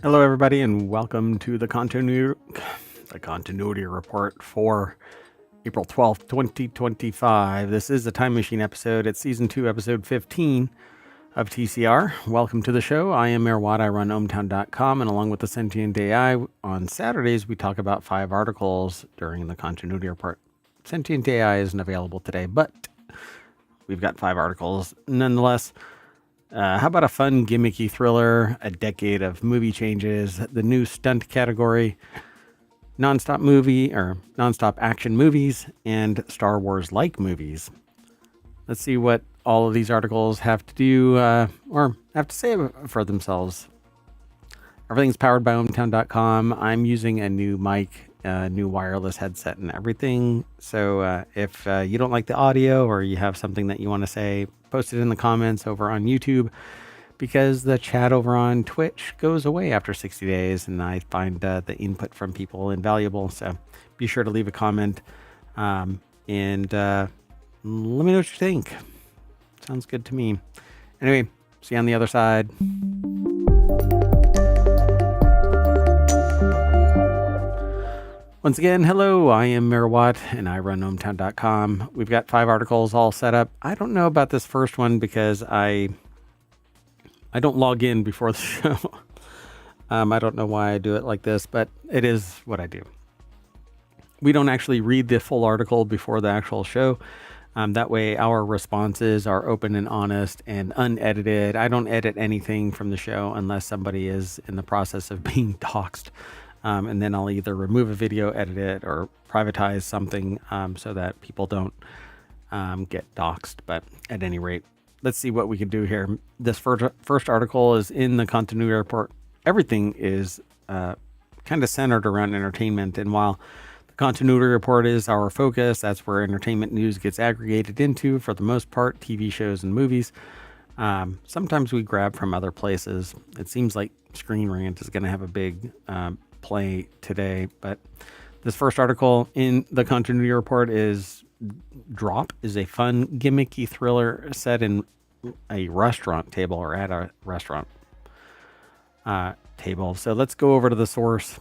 Hello, everybody, and welcome to the continuity report for April 12th, 2025. This is the Time Machine episode. It's Season 2, Episode 15 of TCR. Welcome to the show. I am Mayor Watt. I run ohmtown.com, and along with the Sentient AI, on Saturdays, we talk about 5 articles during the continuity report. Sentient AI isn't available today, but we've got 5 articles nonetheless. How about a fun gimmicky thriller, a decade of movie changes, the new stunt category, nonstop movie or nonstop action movies, and Star Wars-like movies? Let's see what all of these articles have to do or have to say for themselves. Everything's powered by ohmtown.com. I'm using a new mic, new wireless headset and everything. So if you don't like the audio or you have something that you want to say, post it in the comments over on YouTube, because the chat over on Twitch goes away after 60 days and I find the input from people invaluable. So be sure to leave a comment and let me know what you think. Sounds good to me. Anyway, see you on the other side. Once again, hello, I am Mayor Watt, and I run ohmtown.com. We've got 5 articles all set up. I don't know about this first one because I don't log in before the show. I don't know why I do it like this, but it is what I do. We don't actually read the full article before the actual show. That way our responses are open and honest and unedited. I don't edit anything from the show unless somebody is in the process of being doxxed. And then I'll either remove a video, edit it, or privatize something so that people don't get doxxed. But at any rate, let's see what we can do here. This first article is in the continuity report. Everything is kind of centered around entertainment. And while the continuity report is our focus, that's where entertainment news gets aggregated into, for the most part, TV shows and movies. Sometimes we grab from other places. It seems like Screen Rant is going to have a big play today, but this first article in the continuity report is Drop is a fun gimmicky thriller set in a restaurant table, or at a restaurant table. So let's go over to the source.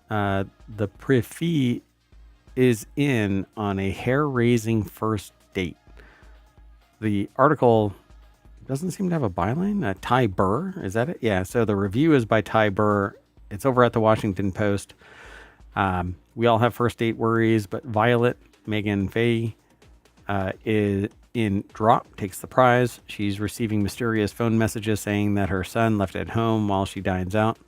The prefi is in on a hair-raising first date. The article doesn't seem to have a byline. Ty Burr, is that it? Yeah, so the review is by Ty Burr. It's over at the Washington Post. We all have first date worries, but Violet Megan Faye is in Drop, takes the prize. She's receiving mysterious phone messages saying that her son left at home while she dines out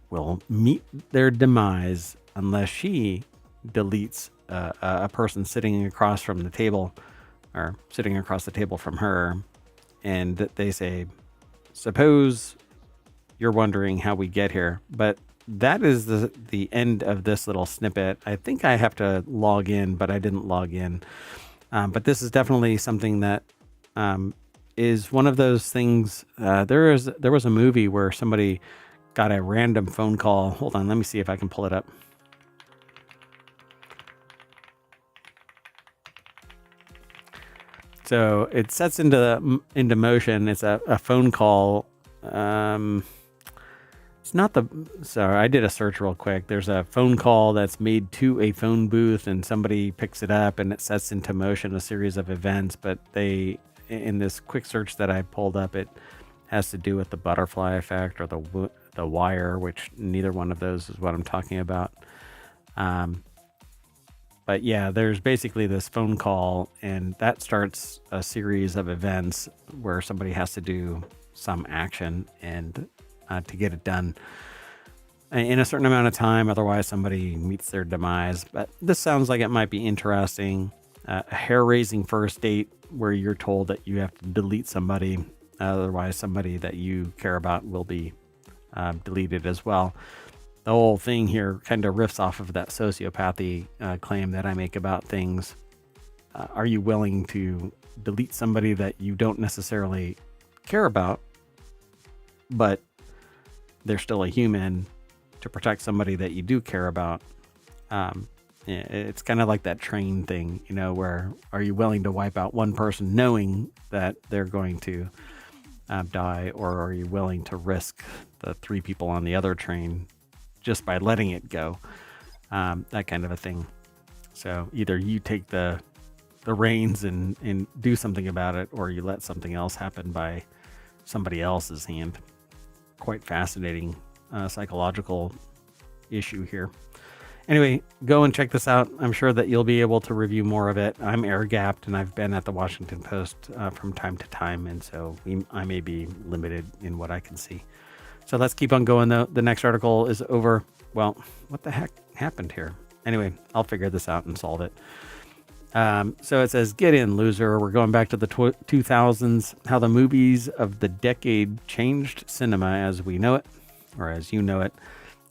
will meet their demise unless she deletes a person sitting across from the table, or sitting across the table from her. And they say, suppose you're wondering how we get here. But that is the end of this little snippet. I think I have to log in, but I didn't log in. But this is definitely something that is one of those things. There was a movie where somebody got a random phone call. Hold on, let me see if I can pull it up. So it sets into motion. It's a phone call. It's not sorry, I did a search real quick. There's a phone call that's made to a phone booth and somebody picks it up and it sets into motion a series of events. But in this quick search that I pulled up, it has to do with the butterfly effect or the wire, which neither one of those is what I'm talking about. But yeah, there's basically this phone call and that starts a series of events where somebody has to do some action and to get it done in a certain amount of time. Otherwise, somebody meets their demise. But this sounds like it might be interesting. A hair-raising first date where you're told that you have to delete somebody. Otherwise, somebody that you care about will be deleted as well. The whole thing here kind of riffs off of that sociopathy claim that I make about things. Are you willing to delete somebody that you don't necessarily care about, but they're still a human, to protect somebody that you do care about? It's kind of like that train thing, where are you willing to wipe out one person knowing that they're going to die, or are you willing to risk the three people on the other train just by letting it go, that kind of a thing. So either you take the reins and do something about it, or you let something else happen by somebody else's hand. Quite fascinating psychological issue here. Anyway, go and check this out. I'm sure that you'll be able to review more of it. I'm air-gapped, and I've been at the Washington Post from time to time, and so I may be limited in what I can see. So let's keep on going, though. The next article is over. Well, what the heck happened here? Anyway, I'll figure this out and solve it. So it says, get in, loser. We're going back to the 2000s, how the movies of the decade changed cinema as we know it, or as you know it.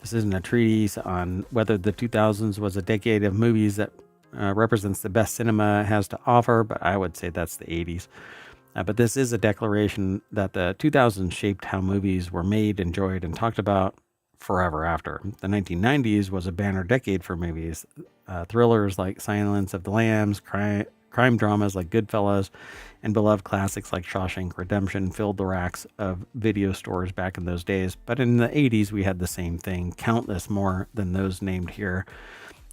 This isn't a treatise on whether the 2000s was a decade of movies that represents the best cinema has to offer, but I would say that's the 80s. But this is a declaration that the 2000s shaped how movies were made, enjoyed, and talked about forever after. The 1990s was a banner decade for movies. Thrillers like Silence of the Lambs, crime dramas like Goodfellas, and beloved classics like Shawshank Redemption filled the racks of video stores back in those days. But in the 80s, we had the same thing, countless more than those named here.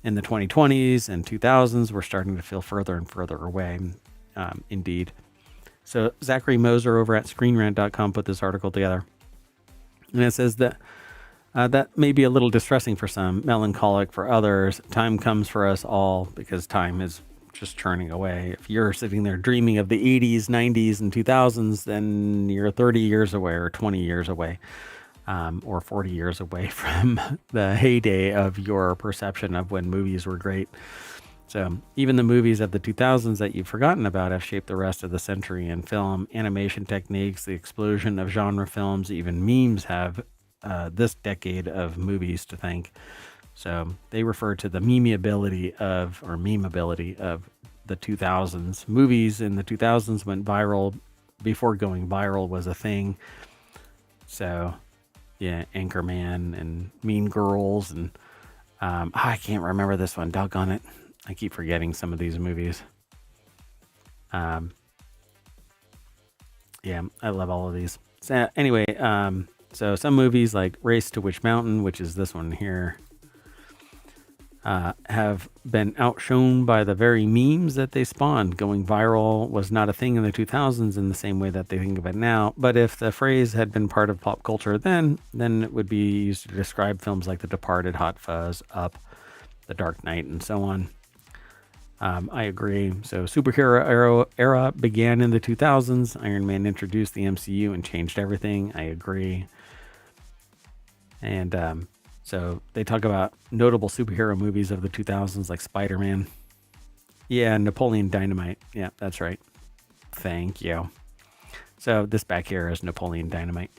In the 2020s and 2000s, we're starting to feel further and further away, indeed. So Zachary Moser over at ScreenRant.com put this article together. And it says that that may be a little distressing for some, melancholic for others. Time comes for us all because time is just churning away. If you're sitting there dreaming of the 80s, 90s, and 2000s, then you're 30 years away or 20 years away, or 40 years away from the heyday of your perception of when movies were great. So even the movies of the 2000s that you've forgotten about have shaped the rest of the century in film, animation techniques, the explosion of genre films, even memes have this decade of movies to thank. So they refer to the memeability of the 2000s. Movies in the 2000s went viral before going viral was a thing. So yeah, Anchorman and Mean Girls and I can't remember this one. Doggone it. I keep forgetting some of these movies. Yeah, I love all of these. So anyway, so some movies like Race to Witch Mountain, which is this one here, have been outshone by the very memes that they spawned. Going viral was not a thing in the 2000s in the same way that they think of it now. But if the phrase had been part of pop culture then it would be used to describe films like The Departed, Hot Fuzz, Up, The Dark Knight, and so on. I agree. So superhero era began in the 2000s. Iron Man introduced the MCU and changed everything. I agree. And so they talk about notable superhero movies of the 2000s like Spider-Man. Yeah, Napoleon Dynamite. Yeah, that's right. Thank you. So this back here is Napoleon Dynamite.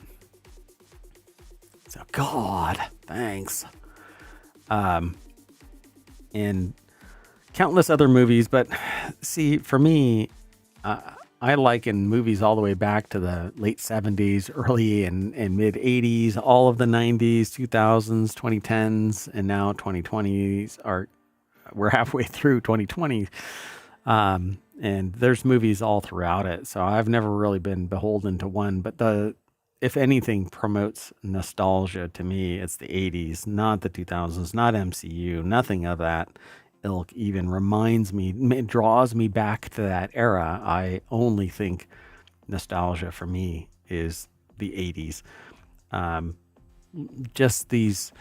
So God, thanks. And countless other movies, but see, for me, I liken movies all the way back to the late 70s, early and mid 80s, all of the 90s, 2000s, 2010s, and now 2020s we're halfway through 2020. And there's movies all throughout it. So I've never really been beholden to one, but if anything promotes nostalgia to me, it's the 80s, not the 2000s, not MCU, nothing of that ilk even reminds me, it draws me back to that era. I only think nostalgia for me is the 80s. Just these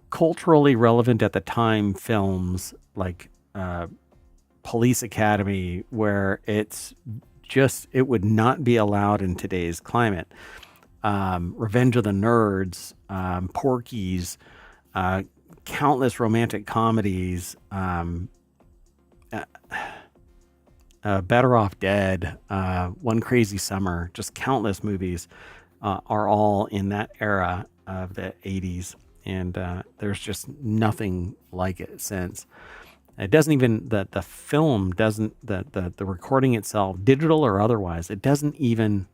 culturally relevant at the time films like Police Academy, where it would not be allowed in today's climate. Revenge of the Nerds, Porky's, countless romantic comedies, Better Off Dead, One Crazy Summer, just countless movies are all in that era of the 80s. And there's just nothing like it since. It doesn't even, the film doesn't, the recording itself, digital or otherwise, it doesn't even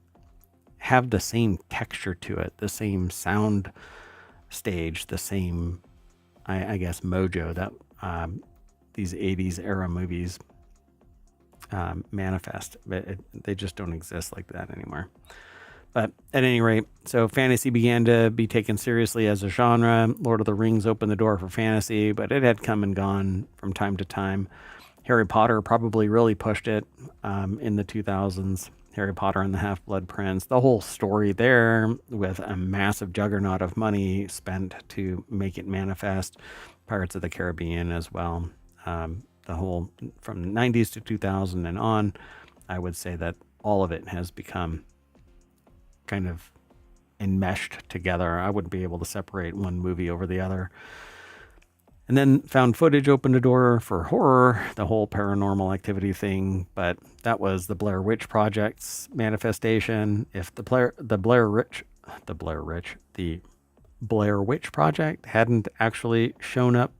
have the same texture to it, the same sound stage, the same, I guess, mojo that these 80s era movies manifest. They just don't exist like that anymore. But at any rate, so fantasy began to be taken seriously as a genre. Lord of the Rings opened the door for fantasy, but it had come and gone from time to time. Harry Potter probably really pushed it in the 2000s. Harry Potter and the Half-Blood Prince. The whole story there, with a massive juggernaut of money spent to make it manifest. Pirates of the Caribbean as well. The whole, from the 90s to 2000 and on, I would say that all of it has become kind of enmeshed together. I wouldn't be able to separate one movie over the other. And then found footage opened a door for horror, the whole paranormal activity thing, but that was the Blair Witch Project's manifestation. If the Blair Witch Project hadn't actually shown up,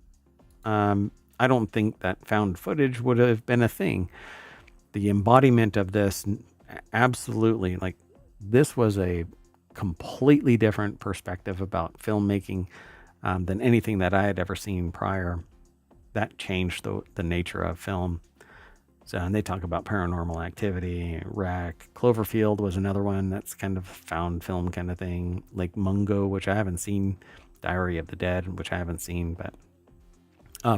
I don't think that found footage would have been a thing. The embodiment of this, absolutely, like, this was a completely different perspective about filmmaking than anything that I had ever seen prior. That changed the nature of film. So, and they talk about paranormal activity, Wreck. Cloverfield was another one that's kind of found film kind of thing. Lake Mungo, which I haven't seen. Diary of the Dead, which I haven't seen, but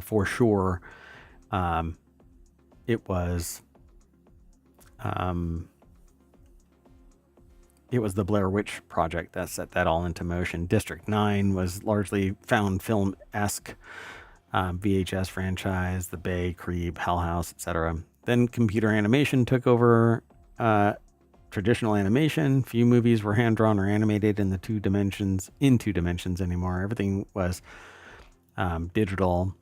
for sure, it was the Blair Witch Project that set that all into motion. District 9 was largely found film-esque, VHS franchise, The Bay, Creep, Hell House, etc. Then computer animation took over traditional animation. Few movies were hand-drawn or animated in two dimensions anymore. Everything was digital.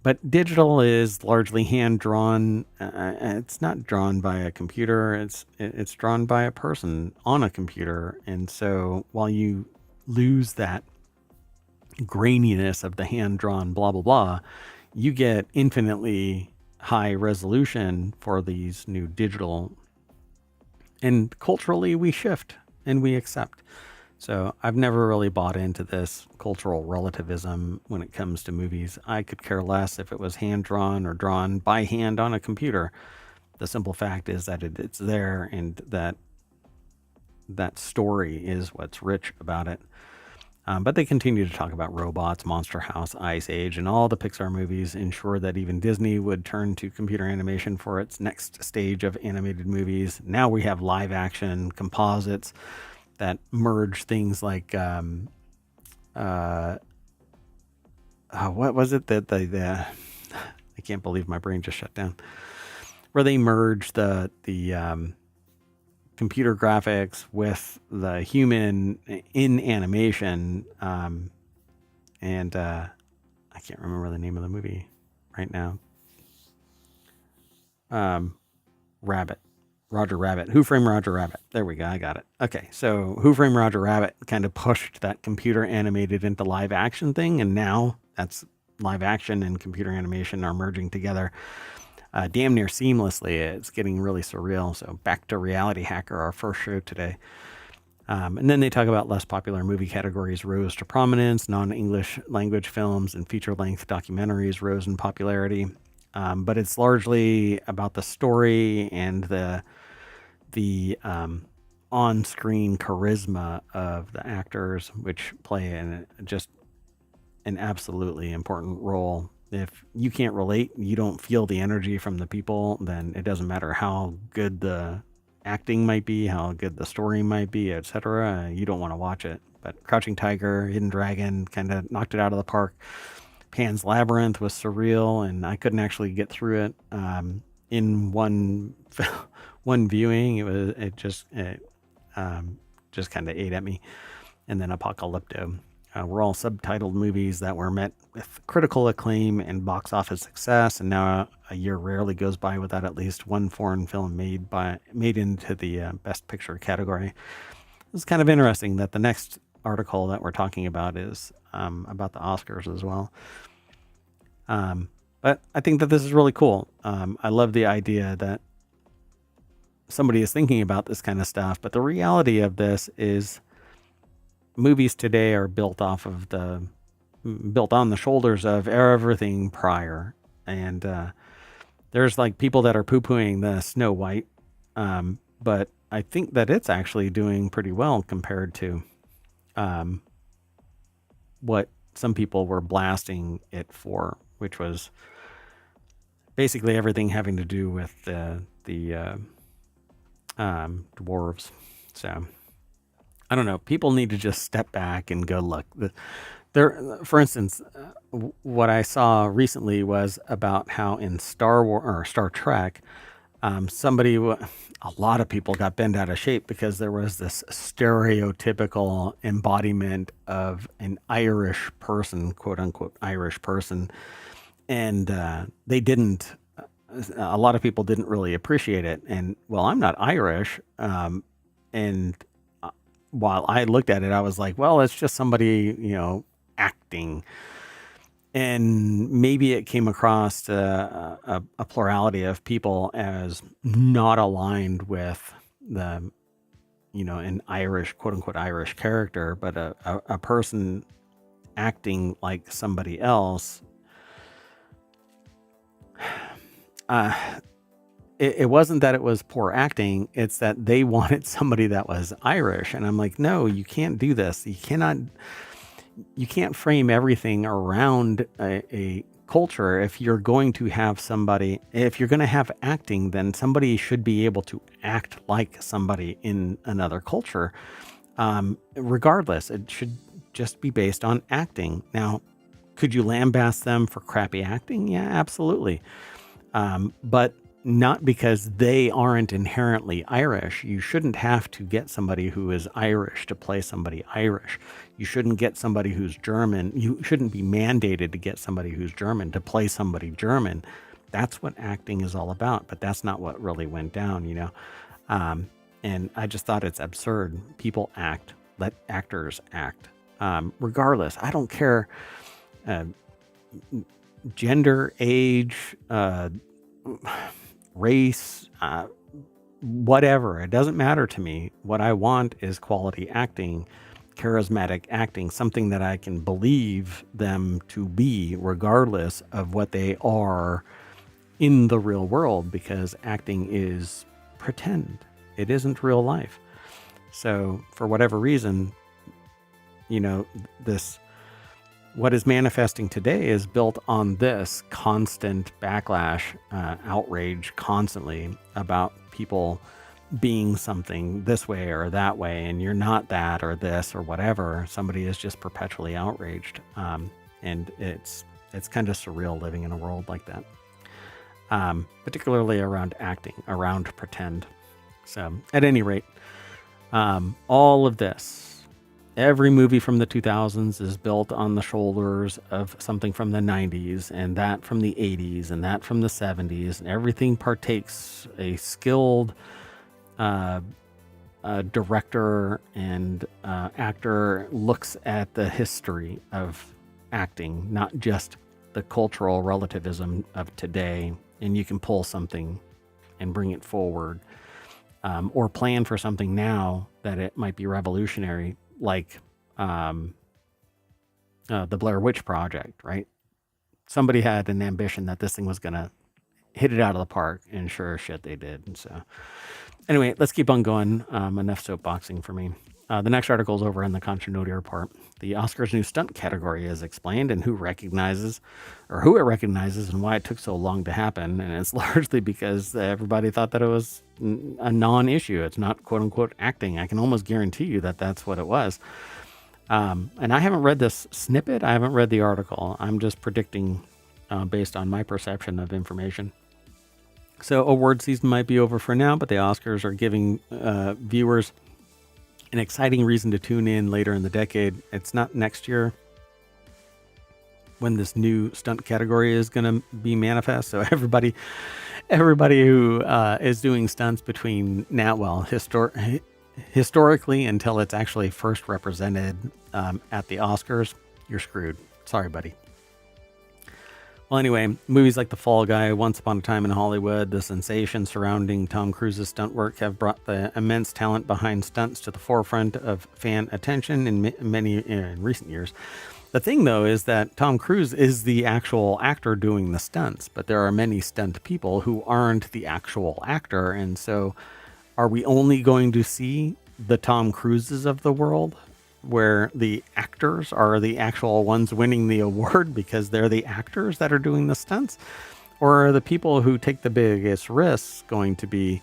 But digital is largely hand-drawn. It's not drawn by a computer. It's drawn by a person on a computer. And so while you lose that graininess of the hand-drawn blah, blah, blah, you get infinitely high resolution for these new digital. And culturally, we shift and we accept. So I've never really bought into this cultural relativism when it comes to movies. I could care less if it was hand-drawn or drawn by hand on a computer. The simple fact is that it's there, and that story is what's rich about it. But they continue to talk about robots, Monster House, Ice Age, and all the Pixar movies ensure that even Disney would turn to computer animation for its next stage of animated movies. Now we have live action composites that merge things like what was it that I can't believe my brain just shut down, where they merge the computer graphics with the human in animation, and I can't remember the name of the movie right now. Roger Rabbit. Who Framed Roger Rabbit? There we go. I got it. Okay. So Who Framed Roger Rabbit kind of pushed that computer animated into live action thing. And now that's live action and computer animation are merging together damn near seamlessly. It's getting really surreal. So back to RealityHacker, our first show today. And then they talk about less popular movie categories rose to prominence. Non-English language films and feature-length documentaries rose in popularity. But it's largely about the story and the on-screen charisma of the actors, which play just an absolutely important role. If you can't relate, you don't feel the energy from the people, then it doesn't matter how good the acting might be, how good the story might be, etc. You don't want to watch it. But Crouching Tiger, Hidden Dragon kind of knocked it out of the park. Pan's Labyrinth was surreal, and I couldn't actually get through it in one viewing. It just kind of ate at me. And then Apocalypto were all subtitled movies that were met with critical acclaim and box office success. And now a year rarely goes by without at least one foreign film made into the Best Picture category. It's kind of interesting that the next article that we're talking about is about the Oscars as well. But I think that this is really cool. I love the idea that somebody is thinking about this kind of stuff, but the reality of this is movies today are built on the shoulders of everything prior. And there's like people that are poo-pooing the Snow White, but I think that it's actually doing pretty well compared to what some people were blasting it for, which was basically everything having to do with the dwarves. So I don't know. People need to just step back and go look. There, for instance, what I saw recently was about how in Star Wars or Star Trek, a lot of people got bent out of shape because there was this stereotypical embodiment of an Irish person, quote unquote Irish person, and they didn't. A lot of people didn't really appreciate it. And well, I'm not Irish, and while I looked at it, I was like, well, it's just somebody, acting. And maybe it came across to a plurality of people as not aligned with the, an Irish, quote unquote, Irish character, but a person acting like somebody else. It wasn't that it was poor acting. It's that they wanted somebody that was Irish. And I'm like, no, you can't do this. You can't frame everything around a culture. If you're going to have acting, then somebody should be able to act like somebody in another culture. Regardless, it should just be based on acting. Now, could you lambaste them for crappy acting? Yeah, absolutely. But not because they aren't inherently Irish. You shouldn't have to get somebody who is Irish to play somebody Irish. You shouldn't get somebody who's German. You shouldn't be mandated to get somebody who's German to play somebody German. That's what acting is all about, but that's not what really went down, and I just thought it's absurd. People act. Let actors act. Regardless, I don't care gender, age, race, whatever. It doesn't matter to me. What I want is quality acting, charismatic acting, something that I can believe them to be, regardless of what they are in the real world, because acting is pretend. It isn't real life. So for whatever reason, what is manifesting today is built on this constant backlash, outrage constantly about people being something this way or that way, and you're not that or this or whatever. Somebody is just perpetually outraged, and it's kind of surreal living in a world like that, particularly around acting, around pretend. So at any rate, all of this, every movie from the 2000s is built on the shoulders of something from the 90s, and that from the 80s, and that from the 70s, and everything partakes a skilled director and actor looks at the history of acting, not just the cultural relativism of today, and you can pull something and bring it forward, or plan for something now that it might be revolutionary, like the Blair Witch Project, right? Somebody had an ambition that this thing was going to hit it out of the park, and sure as shit they did. And so anyway, let's keep on going. Enough soapboxing for me. The next article is over in the continuity report. The Oscars new stunt category is explained, and who it recognizes and why it took so long to happen. And it's largely because everybody thought that it was a non-issue. It's not quote unquote acting. I can almost guarantee you that that's what it was. And I haven't read this snippet. I haven't read the article. I'm just predicting based on my perception of information. So award season might be over for now, but the Oscars are giving viewers an exciting reason to tune in later in the decade. It's not next year when this new stunt category is going to be manifest. So everybody who is doing stunts between now, well, historically until it's actually first represented at the Oscars, you're screwed. Sorry, buddy. Well, anyway, movies like The Fall Guy, Once Upon a Time in Hollywood, the sensation surrounding Tom Cruise's stunt work have brought the immense talent behind stunts to the forefront of fan attention in recent years. The thing, though, is that Tom Cruise is the actual actor doing the stunts, but there are many stunt people who aren't the actual actor, and so Are we only going to see the Tom Cruises of the world, where the actors are the actual ones winning the award because they're the actors that are doing the stunts? Or are the people who take the biggest risks going to be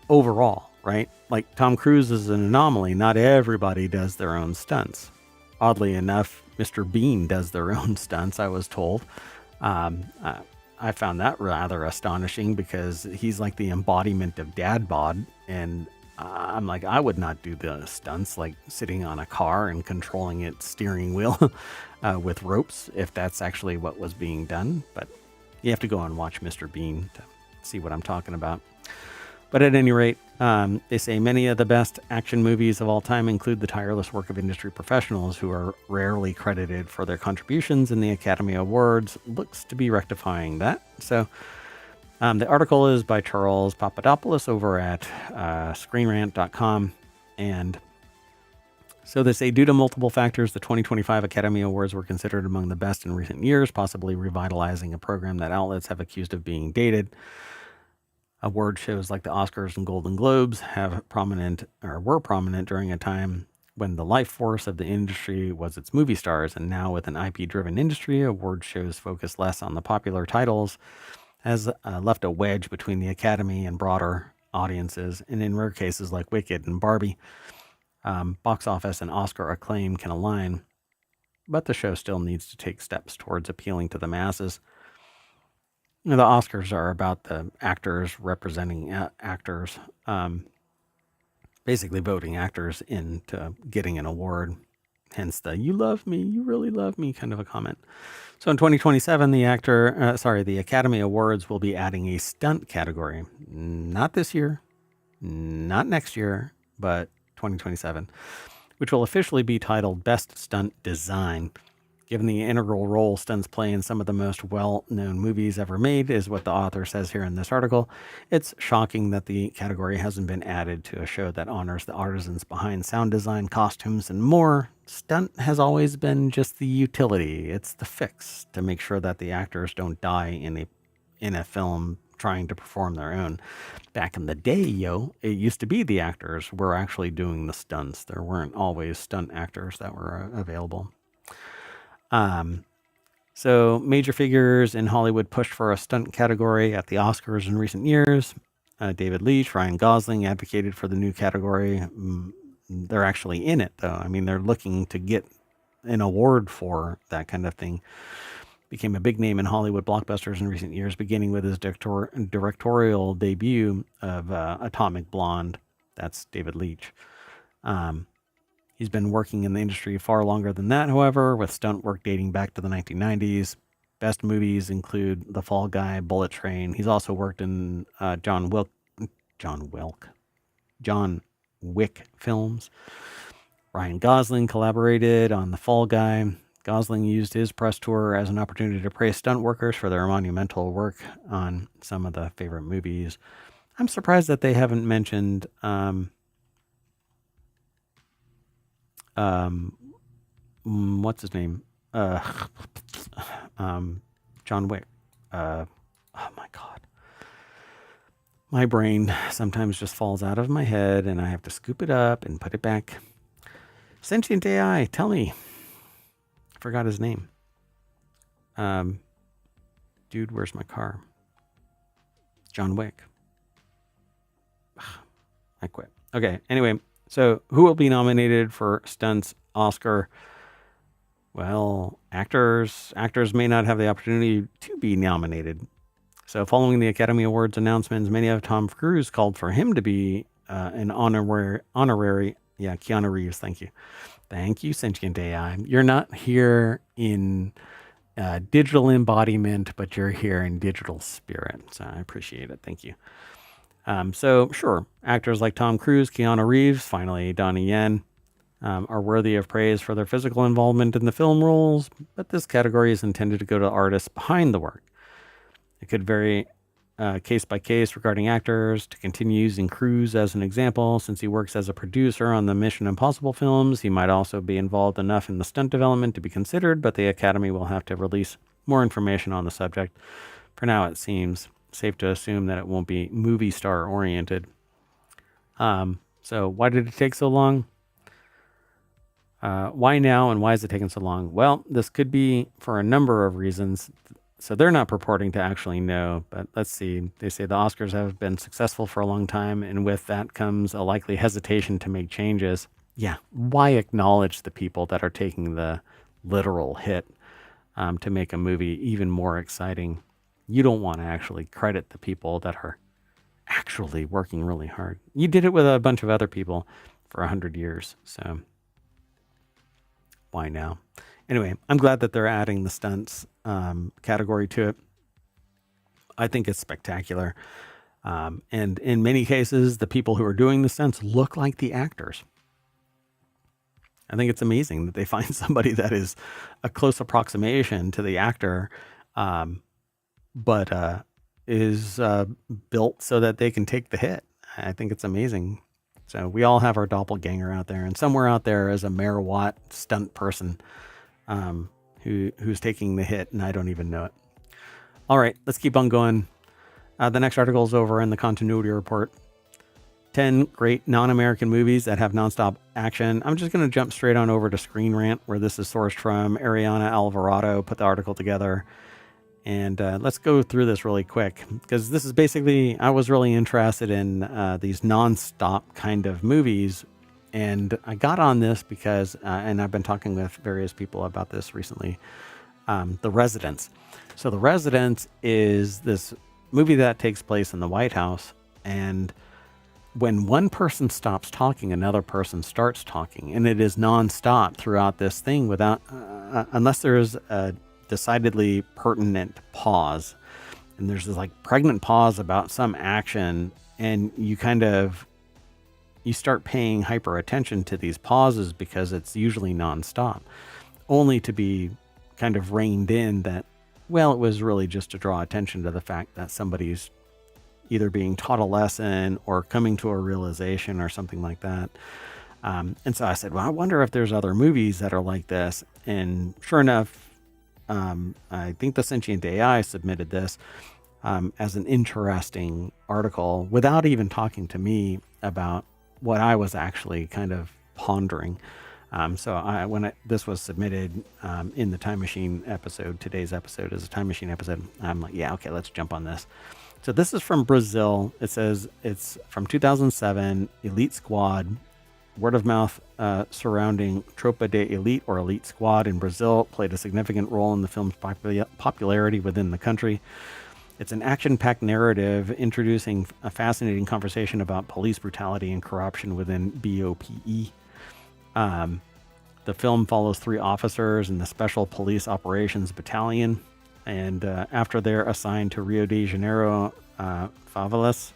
overall, right? Like Tom Cruise is an anomaly. Not everybody does their own stunts. Oddly enough, Mr. Bean does their own stunts, I was told. I found that rather astonishing because he's like the embodiment of dad bod. And I'm like, I would not do the stunts like sitting on a car and controlling its steering wheel with ropes if that's actually what was being done. But you have to go and watch Mr. Bean to see what I'm talking about. But at any rate, they say many of the best action movies of all time include the tireless work of industry professionals who are rarely credited for their contributions, and the Academy Awards looks to be rectifying that. So the article is by Charles Papadopoulos over at screenrant.com. And so they say, due to multiple factors, the 2025 Academy Awards were considered among the best in recent years, possibly revitalizing a program that outlets have accused of being dated. Award shows like the Oscars and Golden Globes were prominent during a time when the life force of the industry was its movie stars, and now with an IP-driven industry, award shows focus less on the popular titles, has left a wedge between the Academy and broader audiences, and in rare cases like Wicked and Barbie, box office and Oscar acclaim can align, but the show still needs to take steps towards appealing to the masses. The Oscars are about the actors representing actors, basically voting actors into getting an award, hence the "you love me, you really love me" kind of a comment. So in 2027, the Academy Awards will be adding a stunt category. Not this year, not next year, but 2027, which will officially be titled Best Stunt Design. Given the integral role stunts play in some of the most well-known movies ever made, is what the author says here in this article, it's shocking that the category hasn't been added to a show that honors the artisans behind sound design, costumes, and more. Stunt has always been just the utility. It's the fix to make sure that the actors don't die in a film trying to perform their own. Back in the day, it used to be the actors were actually doing the stunts. There weren't always stunt actors that were available. So major figures in Hollywood pushed for a stunt category at the Oscars in recent years. David Leitch, Ryan Gosling advocated for the new category. They're actually in it, though. I mean, they're looking to get an award for that kind of thing. Became a big name in Hollywood blockbusters in recent years, beginning with his directorial debut of Atomic Blonde. That's David Leitch. He's been working in the industry far longer than that, however, with stunt work dating back to the 1990s. Best movies include The Fall Guy, Bullet Train. He's also worked in John Wick films. Ryan Gosling collaborated on The Fall Guy. Gosling used his press tour as an opportunity to praise stunt workers for their monumental work on some of the favorite movies. I'm surprised that they haven't mentioned what's his name? John Wick. Oh my God. My brain sometimes just falls out of my head and I have to scoop it up and put it back. Sentient AI, tell me. I forgot his name. Dude, where's my car? John Wick. I quit. Okay, anyway. So who will be nominated for stunts Oscar? Well, actors may not have the opportunity to be nominated. So following the Academy Awards announcements, many of Tom Cruise called for him to be an honorary. Yeah, Keanu Reeves. Thank you. Thank you, Sentient AI. You're not here in digital embodiment, but you're here in digital spirit. So I appreciate it. Thank you. So sure, actors like Tom Cruise, Keanu Reeves, finally Donnie Yen, are worthy of praise for their physical involvement in the film roles, but this category is intended to go to artists behind the work. It could vary case by case regarding actors. To continue using Cruise as an example, since he works as a producer on the Mission Impossible films, he might also be involved enough in the stunt development to be considered, but the Academy will have to release more information on the subject. For now, it seems safe to assume that it won't be movie star oriented. So why did it take so long? Why now, and why is it taking so long? Well, this could be for a number of reasons. So they're not purporting to actually know, but let's see. They say the Oscars have been successful for a long time, and with that comes a likely hesitation to make changes. Yeah, why acknowledge the people that are taking the literal hit to make a movie even more exciting? You don't want to actually credit the people that are actually working really hard. You did it with a bunch of other people for 100 years, so why now? Anyway, I'm glad that they're adding the stunts category to it. I think it's spectacular. And in many cases, the people who are doing the stunts look like the actors. I think it's amazing that they find somebody that is a close approximation to the actor, but is built so that they can take the hit. I think it's amazing. So we all have our doppelganger out there, and somewhere out there is a Mayor Watt stunt person who's taking the hit, and I don't even know it. All right, let's keep on going. The next article is over in the continuity report. 10 great non-American movies that have nonstop action. I'm just going to jump straight on over to Screen Rant, where this is sourced from. Ariana Alvarado put the article together. And let's go through this really quick, because this is basically, I was really interested in these nonstop kind of movies. And I got on this because, and I've been talking with various people about this recently, The Residence. So The Residence is this movie that takes place in the White House. And when one person stops talking, another person starts talking. And it is nonstop throughout this thing without, unless there's a decidedly pertinent pause. And there's this like pregnant pause about some action. And you start paying hyper attention to these pauses because it's usually nonstop, only to be kind of reined in that, well, it was really just to draw attention to the fact that somebody's either being taught a lesson or coming to a realization or something like that. And so I said, well, I wonder if there's other movies that are like this. And sure enough, I think the Sentient AI submitted this as an interesting article without even talking to me about what I was actually kind of pondering. So when this was submitted in the Time Machine episode, today's episode is a Time Machine episode, I'm like, yeah, okay, let's jump on this. So this is from Brazil. It says it's from 2007, Elite Squad. Word of mouth surrounding Tropa de Elite or Elite Squad in Brazil played a significant role in the film's popularity within the country. It's an action-packed narrative introducing a fascinating conversation about police brutality and corruption within BOPE. The film follows 3 officers in the Special Police Operations Battalion, and after they're assigned to Rio de Janeiro favelas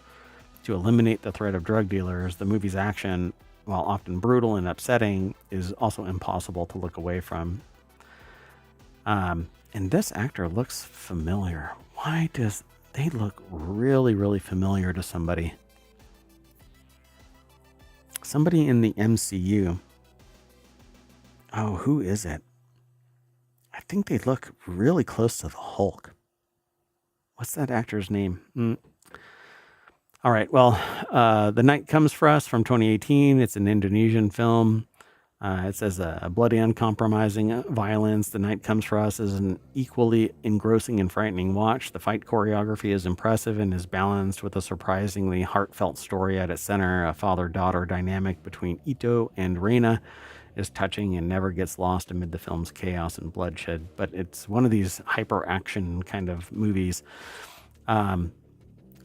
to eliminate the threat of drug dealers, the movie's action, while often brutal and upsetting, is also impossible to look away from. And this actor looks familiar. Why does they look really, really familiar to somebody? Somebody in the MCU. Oh, who is it? I think they look really close to the Hulk. What's that actor's name? All right. Well, The Night Comes for Us from 2018. It's an Indonesian film. It says a bloody, uncompromising violence. The Night Comes for Us is an equally engrossing and frightening watch. The fight choreography is impressive and is balanced with a surprisingly heartfelt story at its center. A father-daughter dynamic between Ito and Reina is touching and never gets lost amid the film's chaos and bloodshed. But it's one of these hyper-action kind of movies.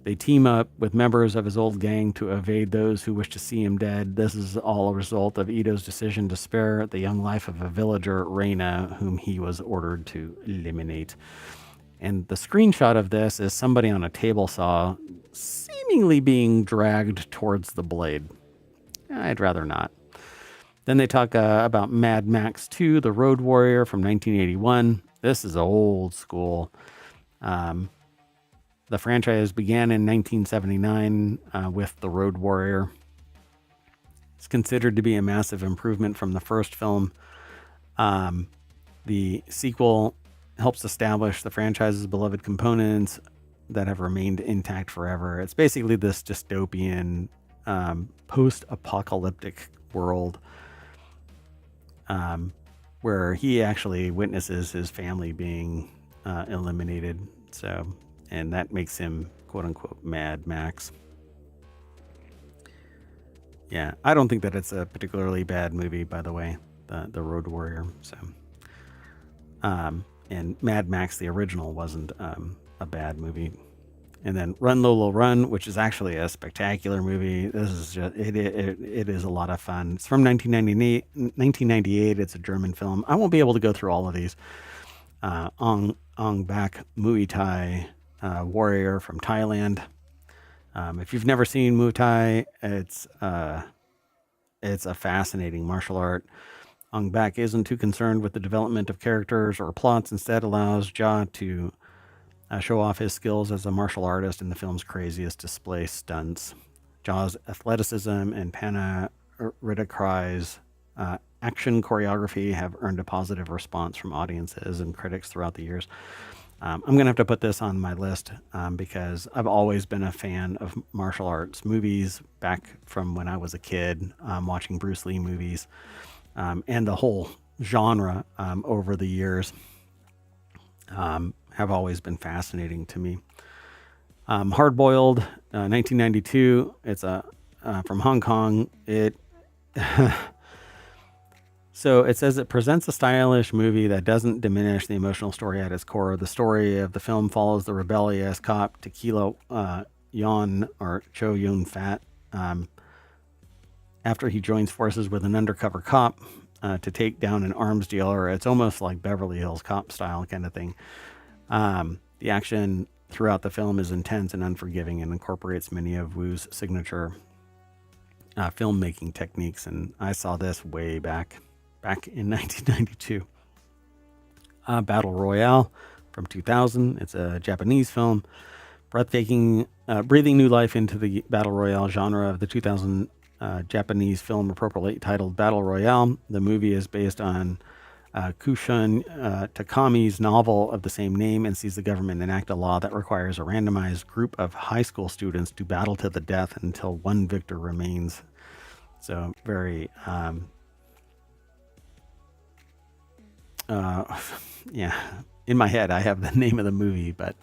They team up with members of his old gang to evade those who wish to see him dead. This is all a result of Ito's decision to spare the young life of a villager, Reina, whom he was ordered to eliminate. And the screenshot of this is somebody on a table saw seemingly being dragged towards the blade. I'd rather not. Then they talk about Mad Max 2, The Road Warrior from 1981. This is old school. The franchise began in 1979 with The Road Warrior. It's considered to be a massive improvement from the first film. The sequel helps establish the franchise's beloved components that have remained intact forever. It's basically this dystopian post-apocalyptic world, where he actually witnesses his family being eliminated. So, and that makes him quote unquote Mad Max. Yeah, I don't think that it's a particularly bad movie, by the way, the Road Warrior. So, and Mad Max the original wasn't a bad movie. And then Run Lola Run, which is actually a spectacular movie. This is just it is a lot of fun. It's from 1998. It's a German film. I won't be able to go through all of these. Ong Bak Muay Thai warrior from Thailand. If you've never seen Muay Thai, it's a fascinating martial art. Ong Bak isn't too concerned with the development of characters or plots. Instead, allows Ja to show off his skills as a martial artist in the film's craziest display stunts. Ja's athleticism and Riddick's action choreography have earned a positive response from audiences and critics throughout the years. I'm going to have to put this on my list because I've always been a fan of martial arts movies back from when I was a kid, watching Bruce Lee movies, and the whole genre over the years. Have always been fascinating to me. Hard Boiled, 1992. It's from Hong Kong. So it says it presents a stylish movie that doesn't diminish the emotional story at its core. The story of the film follows the rebellious cop Tequila Yon or Cho Yun Fat after he joins forces with an undercover cop to take down an arms dealer. It's almost like Beverly Hills Cop style kind of thing. The action throughout the film is intense and unforgiving and incorporates many of Wu's signature filmmaking techniques. And I saw this way back in 1992. Battle Royale from 2000. It's a Japanese film. Breathing new life into the Battle Royale genre of the 2000 Japanese film appropriately titled Battle Royale. The movie is based on Kushun Takami's novel of the same name and sees the government enact a law that requires a randomized group of high school students to battle to the death until one victor remains. So very, yeah, in my head I have the name of the movie, but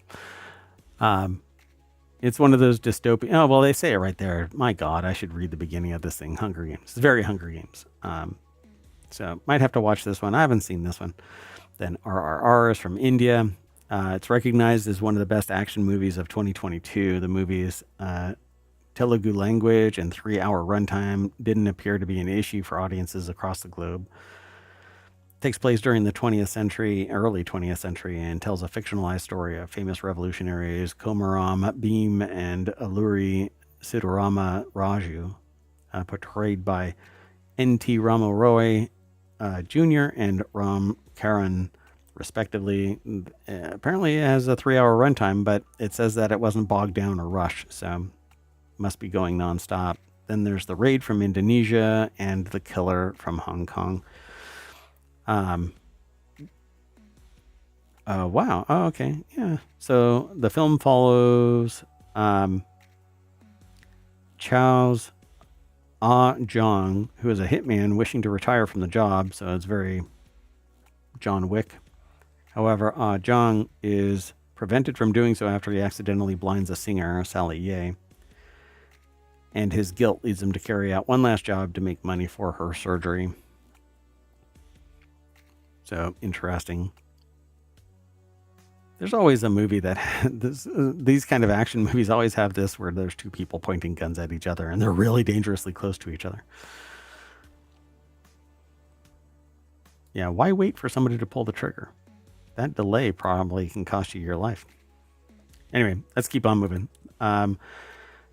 it's one of those dystopian. Oh, well, they say it right there. My God, I should read the beginning of this thing. Hunger Games. It's very Hunger Games. So might have to watch this one. I haven't seen this one. Then RRR is from India. It's recognized as one of the best action movies of 2022. The movie's Telugu language and 3-hour runtime didn't appear to be an issue for audiences across the globe. It takes place during the early 20th century, and tells a fictionalized story of famous revolutionaries Komaram Bhim and Alluri Siddharama Raju, portrayed by N.T. Rama Roy Jr. and Ram Karan, respectively. Apparently it has a 3-hour runtime, but it says that it wasn't bogged down or rushed, so must be going nonstop. Then there's The Raid from Indonesia and The Killer from Hong Kong. Wow. Oh, okay. Yeah. So the film follows Chow's Jong, who is a hitman wishing to retire from the job. So it's very John Wick. However, Jong is prevented from doing so after he accidentally blinds a singer, Sally Ye. And his guilt leads him to carry out one last job to make money for her surgery. So interesting. There's always a movie that these kind of action movies always have this where there's two people pointing guns at each other and they're really dangerously close to each other. Yeah, why wait for somebody to pull the trigger? That delay probably can cost you your life. Anyway, let's keep on moving.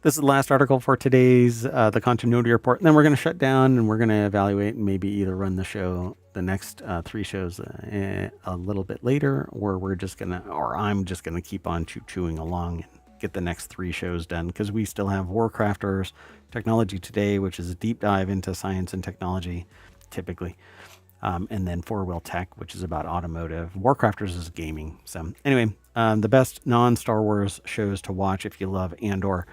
This is the last article for today's the continuity report. And then we're going to shut down and we're going to evaluate and maybe either run the next 3 shows a little bit later, or I'm just going to keep on chewing along and get the next 3 shows done, because we still have Warcrafters, Technology Today, which is a deep dive into science and technology, typically. And then 4-Wheel Tech, which is about automotive. Warcrafters is gaming. So anyway, the best non-Star Wars shows to watch if you love Andor.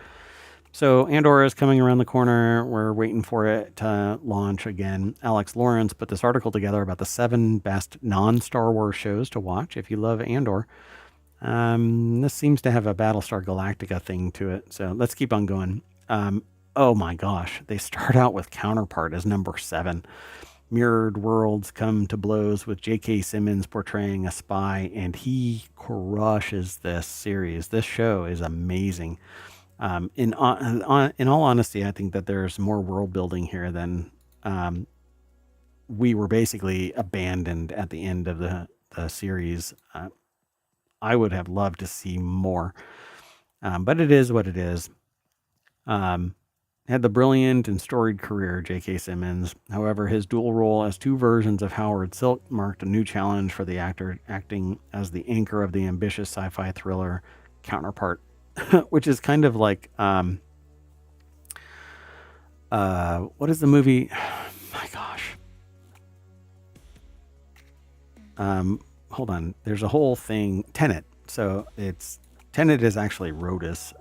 So Andor is coming around the corner. We're waiting for it to launch again. Alex Lawrence put this article together about the 7 best non-Star Wars shows to watch if you love Andor. This seems to have a Battlestar Galactica thing to it. So let's keep on going. Oh my gosh. They start out with Counterpart as number 7. Mirrored worlds come to blows with J.K. Simmons portraying a spy, and he crushes this series. This show is amazing. In all honesty, I think that there's more world building here than we were basically abandoned at the end of the series. I would have loved to see more, but it is what it is. Had the brilliant and storied career, J.K. Simmons. However, his dual role as 2 versions of Howard Silk marked a new challenge for the actor, acting as the anchor of the ambitious sci-fi thriller Counterpart, which is kind of like, what is the movie? My gosh. Hold on. There's a whole thing. Tenet. So Tenet is actually Rotus.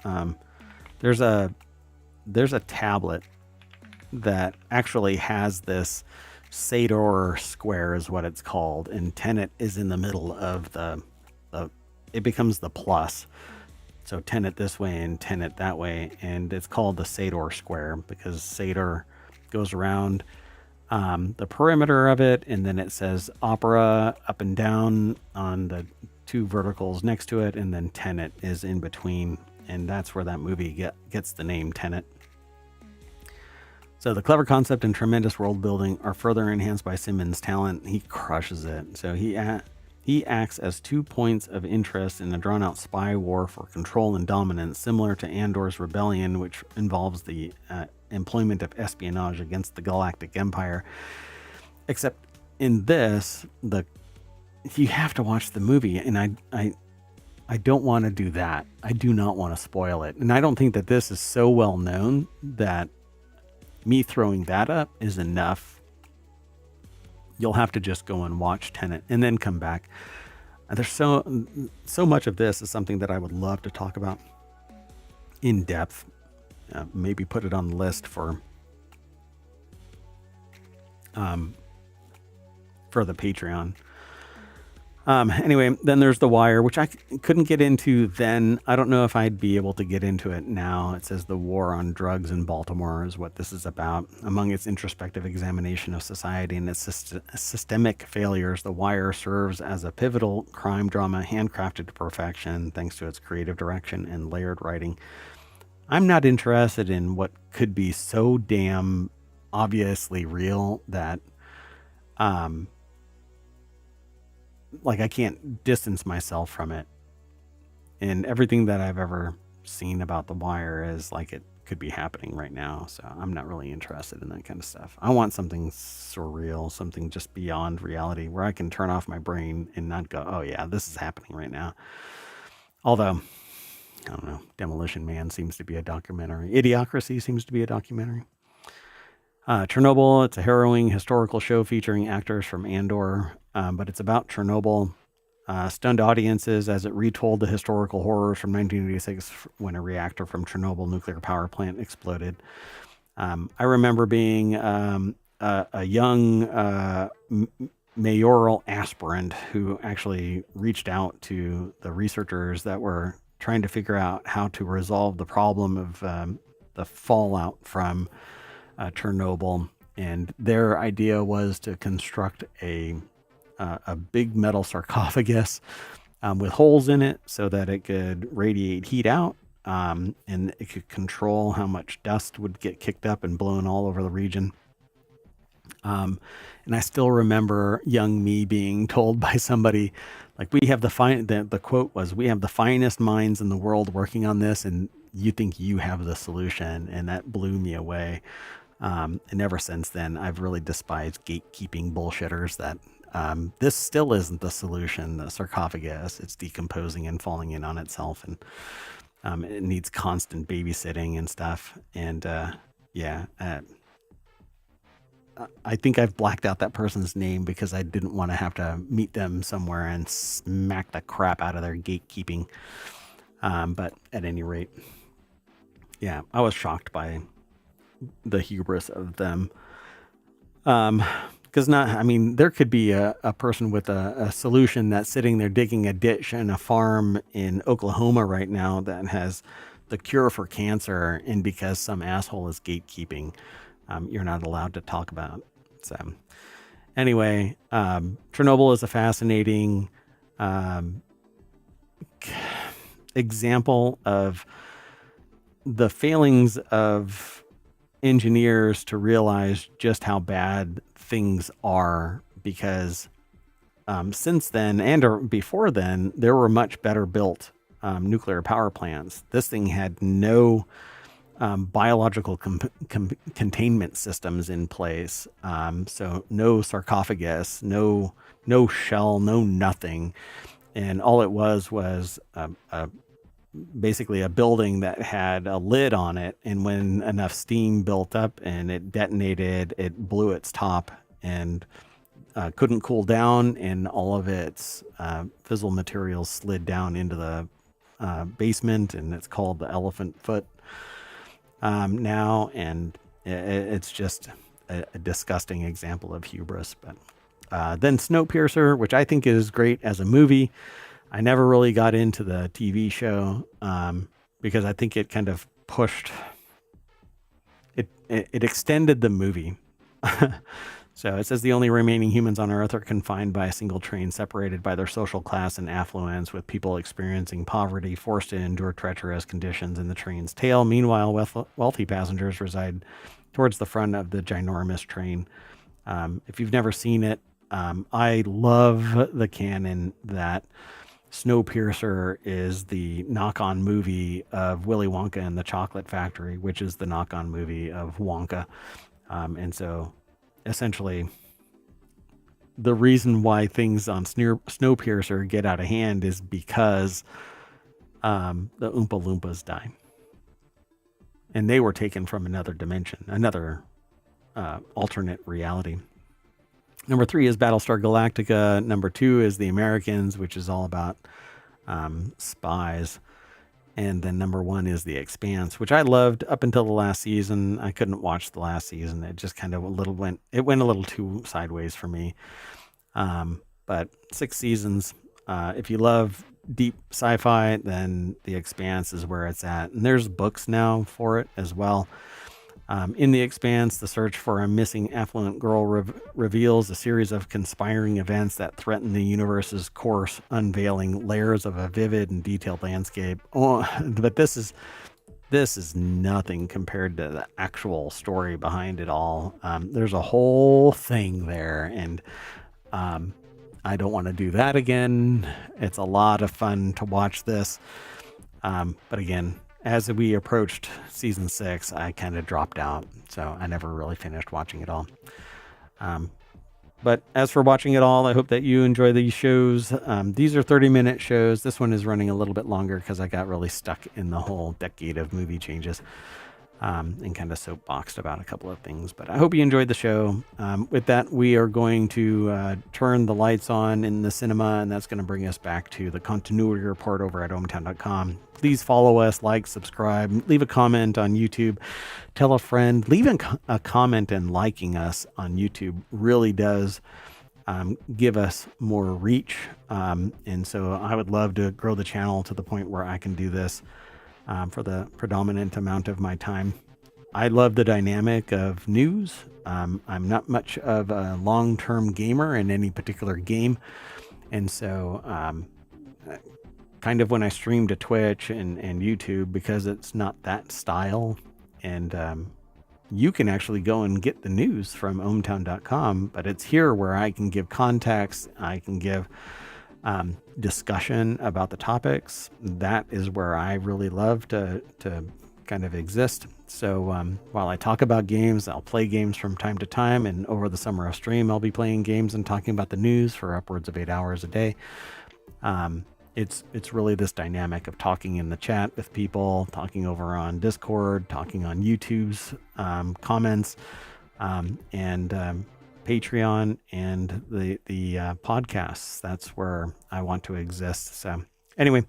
There's a tablet that actually has this Sador square is what it's called. And Tenet is in the middle of it becomes the plus. So Tenet this way and Tenet that way. And it's called the Sador square because Sador goes around the perimeter of it, and then it says opera up and down on the 2 verticals next to it, and then Tenet is in between, and that's where that movie gets the name Tenet. So the clever concept and tremendous world building are further enhanced by Simmons' talent. He crushes it. So he acts as 2 points of interest in a drawn-out spy war for control and dominance, similar to Andor's Rebellion, which involves the employment of espionage against the Galactic Empire. Except in this, you have to watch the movie, and I don't want to do that. I do not want to spoil it. And I don't think that this is so well known that me throwing that up is enough. You'll have to just go and watch Tenet and then come back. There's so much of this is something that I would love to talk about in depth. Maybe put it on the list for the Patreon. Anyway, then there's The Wire, which I couldn't get into then. I don't know if I'd be able to get into it now. It says the war on drugs in Baltimore is what this is about. Among its introspective examination of society and its systemic failures, The Wire serves as a pivotal crime drama handcrafted to perfection thanks to its creative direction and layered writing. I'm not interested in what could be so damn obviously real that I can't distance myself from it. And everything that I've ever seen about The Wire is like it could be happening right now. So I'm not really interested in that kind of stuff. I want something surreal, something just beyond reality where I can turn off my brain and not go, oh yeah, this is happening right now. Although, I don't know, Demolition Man seems to be a documentary. Idiocracy seems to be a documentary. Chernobyl, it's a harrowing historical show featuring actors from Andor, but it's about Chernobyl. Stunned audiences as it retold the historical horrors from 1986 when a reactor from Chernobyl nuclear power plant exploded. I remember being a young mayoral aspirant who actually reached out to the researchers that were trying to figure out how to resolve the problem of the fallout from Chernobyl, and their idea was to construct a big metal sarcophagus with holes in it so that it could radiate heat out, and it could control how much dust would get kicked up and blown all over the region. And I still remember young me being told by somebody, like, we have the quote was, we have the finest minds in the world working on this, and you think you have the solution. And that blew me away. And ever since then, I've really despised gatekeeping bullshitters that this still isn't the solution. The sarcophagus, it's decomposing and falling in on itself, and it needs constant babysitting and stuff. And I think I've blacked out that person's name because I didn't want to have to meet them somewhere and smack the crap out of their gatekeeping. But at any rate, yeah, I was shocked by the hubris of them. Because there could be a person with a solution that's sitting there digging a ditch in a farm in Oklahoma right now that has the cure for cancer, and because some asshole is gatekeeping, you're not allowed to talk about it. So anyway, Chernobyl is a fascinating example of the failings of engineers to realize just how bad things are, because since then and before then, there were much better built nuclear power plants. This thing had no biological containment systems in place. So no sarcophagus, no shell, no nothing. And all it was basically a building that had a lid on it. And when enough steam built up and it detonated, it blew its top and couldn't cool down. And all of its fissile materials slid down into the basement. And it's called the Elephant Foot now. And it's just a disgusting example of hubris. But then Snowpiercer, which I think is great as a movie. I never really got into the TV show because I think it kind of pushed it extended the movie. So it says the only remaining humans on Earth are confined by a single train, separated by their social class and affluence, with people experiencing poverty, forced to endure treacherous conditions in the train's tail. Meanwhile, wealthy passengers reside towards the front of the ginormous train. If you've never seen it, I love the canon that Snowpiercer is the knock-on movie of Willy Wonka and the Chocolate Factory, which is the knock-on movie of Wonka. And so essentially the reason why things on Snowpiercer get out of hand is because the Oompa Loompas die. And they were taken from another dimension, another alternate reality. Number 3 is Battlestar Galactica. Number 2 is The Americans, which is all about spies. And then number 1 is The Expanse, which I loved up until the last season. I couldn't watch the last season. It just kind of went a little too sideways for me. But 6 seasons. If you love deep sci-fi, then The Expanse is where it's at. And there's books now for it as well. In The Expanse, the search for a missing affluent girl reveals a series of conspiring events that threaten the universe's course, unveiling layers of a vivid and detailed landscape. Oh, but this is nothing compared to the actual story behind it all. There's a whole thing there, and I don't want to do that again. It's a lot of fun to watch this. But again, as we approached season 6, I kind of dropped out, so I never really finished watching it all. But as for watching it all, I hope that you enjoy these shows. These are 30-minute shows. This one is running a little bit longer because I got really stuck in the whole decade of movie changes and kind of soapboxed about a couple of things. But I hope you enjoyed the show. With that, we are going to turn the lights on in the cinema, and that's going to bring us back to the continuity report over at ohmtown.com. Please follow us, like, subscribe, leave a comment on YouTube, tell a friend, leave a comment, and liking us on YouTube really does give us more reach. And so I would love to grow the channel to the point where I can do this for the predominant amount of my time. I love the dynamic of news. I'm not much of a long-term gamer in any particular game. And so kind of when I stream to Twitch and YouTube, because it's not that style, and you can actually go and get the news from ohmtown.com, but it's here where I can give context, I can give discussion about the topics. That is where I really love to kind of exist. So while I talk about games, I'll play games from time to time, and over the summer of stream, I'll be playing games and talking about the news for upwards of 8 hours a day. It's really this dynamic of talking in the chat with people, talking over on Discord, talking on YouTube's comments, and Patreon and the podcasts. That's where I want to exist. So anyway,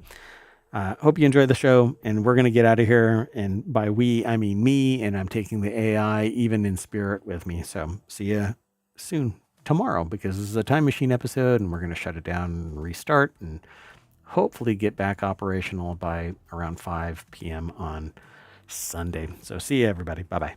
Hope you enjoy the show, and we're going to get out of here. And by we, I mean me, and I'm taking the AI even in spirit with me. So see you soon tomorrow, because this is a time machine episode, and we're going to shut it down and restart and hopefully get back operational by around 5 p.m. on Sunday. So see you, everybody. Bye-bye.